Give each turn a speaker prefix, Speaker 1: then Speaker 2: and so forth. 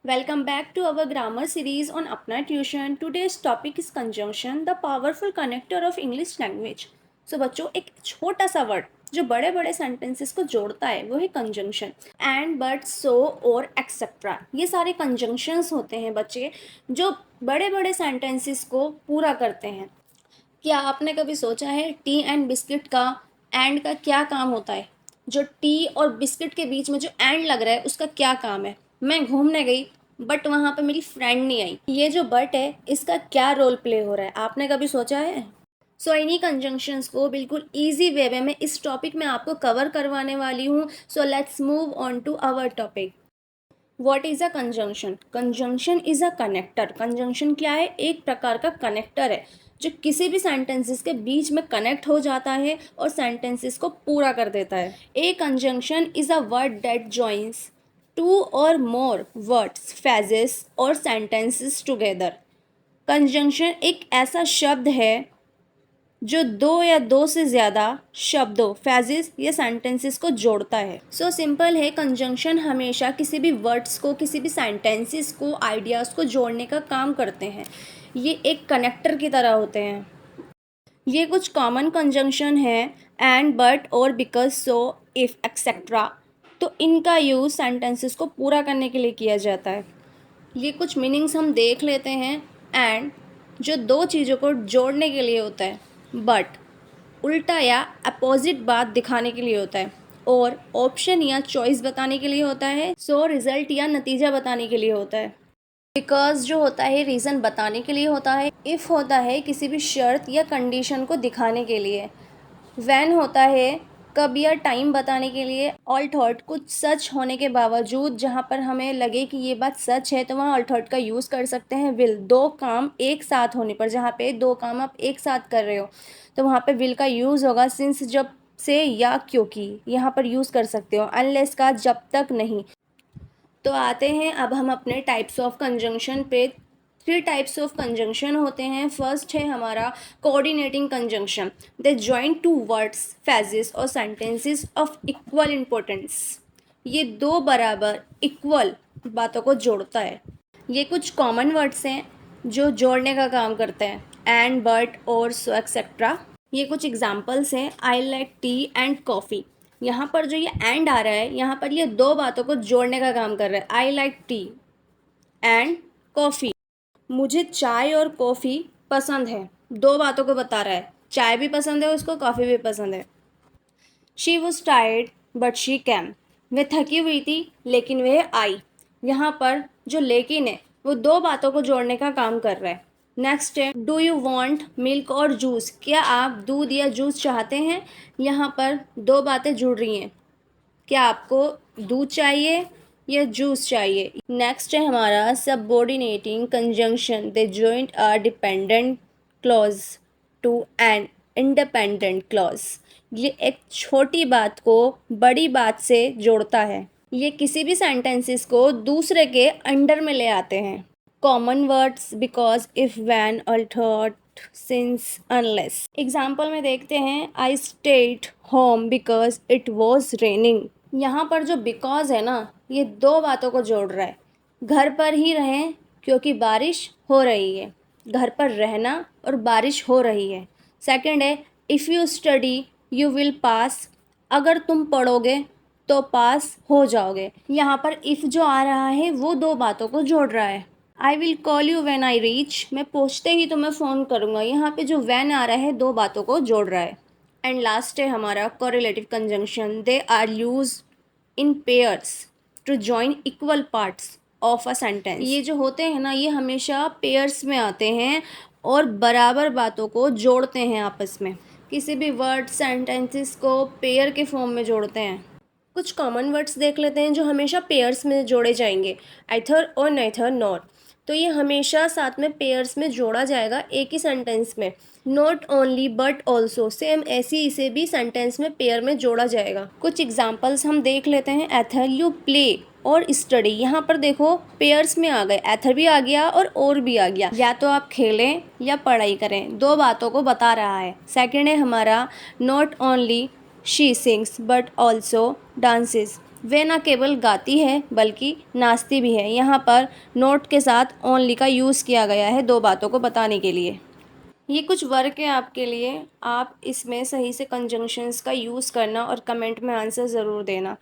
Speaker 1: Welcome back to our grammar series on Apna Tuition. Today's topic is conjunction, the powerful connector of English language. So बच्चों एक छोटा सा word जो बड़े बड़े सेंटेंसेस को जोड़ता है वो है कंजंक्शन. एंड बट सो और एक्सेट्रा, ये सारे कंजंक्शंस होते हैं बच्चे जो बड़े बड़े सेंटेंसेस को पूरा करते हैं. क्या आपने कभी सोचा है टी एंड बिस्किट का एंड का क्या काम होता है? जो टी और बिस्किट के बीच में जो एंड लग रहा है उसका क्या काम है? मैं घूमने गई बट वहाँ पे मेरी फ्रेंड नहीं आई, ये जो बट है इसका क्या रोल प्ले हो रहा है? आपने कभी सोचा है? सो इन्हीं कंजंक्शंस को बिल्कुल ईजी वे में मैं इस टॉपिक में आपको कवर करवाने वाली हूँ. So let's move on to our topic. What is a conjunction? Conjunction is a connector. Conjunction क्या है? एक प्रकार का कनेक्टर है जो किसी भी सेंटेंसेस के बीच में कनेक्ट हो जाता है और सेंटेंसेस को पूरा कर देता है. A conjunction is a word that joins two और मोर वर्ड्स, फ्रेजेस और सेंटेंसेस टुगेदर. कंजंक्शन एक ऐसा शब्द है जो दो या दो से ज़्यादा शब्दों, फ्रेजेस या सेंटेंसेस को जोड़ता है. सो सिंपल है, कंजंक्शन हमेशा किसी भी वर्ड्स को, किसी भी सेंटेंसेस को, आइडियाज़ को जोड़ने का काम करते हैं. ये एक कनेक्टर की तरह होते हैं. ये कुछ कॉमन कंजंक्शन है एंड, बट, और, बिकॉज, सो, इफ़, एक्सेट्रा. तो इनका यूज़ सेंटेंसेस को पूरा करने के लिए किया जाता है. ये कुछ मीनिंग्स हम देख लेते हैं. एंड जो दो चीज़ों को जोड़ने के लिए होता है. बट उल्टा या अपोजिट बात दिखाने के लिए होता है. और ऑप्शन या चॉइस बताने के लिए होता है. सो रिजल्ट या नतीजा बताने के लिए होता है. बिकॉज जो होता है रीज़न बताने के लिए होता है. इफ़ होता है किसी भी शर्त या कंडीशन को दिखाने के लिए. व्हेन होता है कब या टाइम बताने के लिए. ऑल्टर्ड कुछ सच होने के बावजूद जहाँ पर हमें लगे कि ये बात सच है तो वहाँ ऑल्टर्ड का यूज़ कर सकते हैं. विल दो काम एक साथ होने पर, जहाँ पे दो काम आप एक साथ कर रहे हो तो वहाँ पे विल का यूज़ होगा. सिंस जब से या क्योंकि यहाँ पर यूज़ कर सकते हो. अनलेस का जब तक नहीं. तो आते हैं अब हम अपने टाइप्स ऑफ कंजंक्शन पे. 3 टाइप्स ऑफ कंजंक्शन होते हैं. फर्स्ट है हमारा coordinating conjunction. They join two words, phrases और सेंटेंसेस ऑफ इक्वल इम्पोर्टेंस. ये दो बराबर इक्वल बातों को जोड़ता है. ये कुछ कॉमन वर्ड्स हैं जो जोड़ने का काम करते हैं. एंड, बट, और, सो, एक्सेट्रा. ये कुछ एग्जाम्पल्स हैं. I like T and coffee. यहाँ पर जो ये एंड आ रहा है, यहाँ पर ये दो बातों को जोड़ने का काम कर रहा है. I like T and coffee. मुझे चाय और कॉफ़ी पसंद है. दो बातों को बता रहा है. चाय भी पसंद है उसको, कॉफ़ी भी पसंद है. She was tired but she came. वह थकी हुई थी लेकिन वह आई. यहाँ पर जो लेकिन है वो दो बातों को जोड़ने का काम कर रहा है. नेक्स्ट है डू यू वॉन्ट मिल्क और जूस. क्या आप दूध या जूस चाहते हैं? यहाँ पर दो बातें जुड़ रही हैं. क्या आपको दूध चाहिए या जूस चाहिए? नेक्स्ट है हमारा subordinating conjunction. They joint are dependent clause to an independent clause. ये एक छोटी बात को बड़ी बात से जोड़ता है. ये किसी भी सेंटेंसेस को दूसरे के अंडर में ले आते हैं. Common words because, if, when, Altered, since, unless. Example में देखते हैं. I stayed home because it was raining. यहाँ पर जो बिकॉज है ना, ये दो बातों को जोड़ रहा है. घर पर ही रहें क्योंकि बारिश हो रही है. घर पर रहना और बारिश हो रही है. सेकंड है if you study you will pass. अगर तुम पढ़ोगे तो पास हो जाओगे. यहाँ पर इफ़ जो आ रहा है वो दो बातों को जोड़ रहा है. I will call you when I reach. मैं पहुँचते ही तुम्हें फ़ोन करूँगा. यहाँ पे जो व्हेन आ रहा है दो बातों को जोड़ रहा है. एंड लास्ट है हमारा correlative conjunction. They are use in pairs to join equal parts of a sentence. ये जो होते हैं ना, ये हमेशा पेयर्स में आते हैं और बराबर बातों को जोड़ते हैं आपस में. किसी भी वर्ड, सेंटेंसेस को पेयर के फॉर्म में जोड़ते हैं. कुछ कॉमन वर्ड्स देख लेते हैं जो हमेशा पेयर्स में जोड़े जाएंगे. आइथर और नाइथर, नॉट. तो ये हमेशा साथ में पेयर्स में जोड़ा जाएगा एक ही सेंटेंस में. Not only but also, same ऐसे ही इसे भी सेंटेंस में पेयर में जोड़ा जाएगा. कुछ एग्जाम्पल्स हम देख लेते हैं. एथर, यू प्ले और स्टडी. यहाँ पर देखो पेयर्स में आ गए. एथर भी आ गया और भी आ गया. या तो आप खेलें या पढ़ाई करें, दो बातों को बता रहा है. सेकेंड है हमारा not only she sings but also dances. वे ना केवल गाती है बल्कि नाचती भी है। यहाँ पर नोट के साथ ओनली का यूज़ किया गया है दो बातों को बताने के लिए। ये कुछ वर्क है आपके लिए, आप इसमें सही से कंजंक्शंस का यूज़ करना और कमेंट में आंसर ज़रूर देना।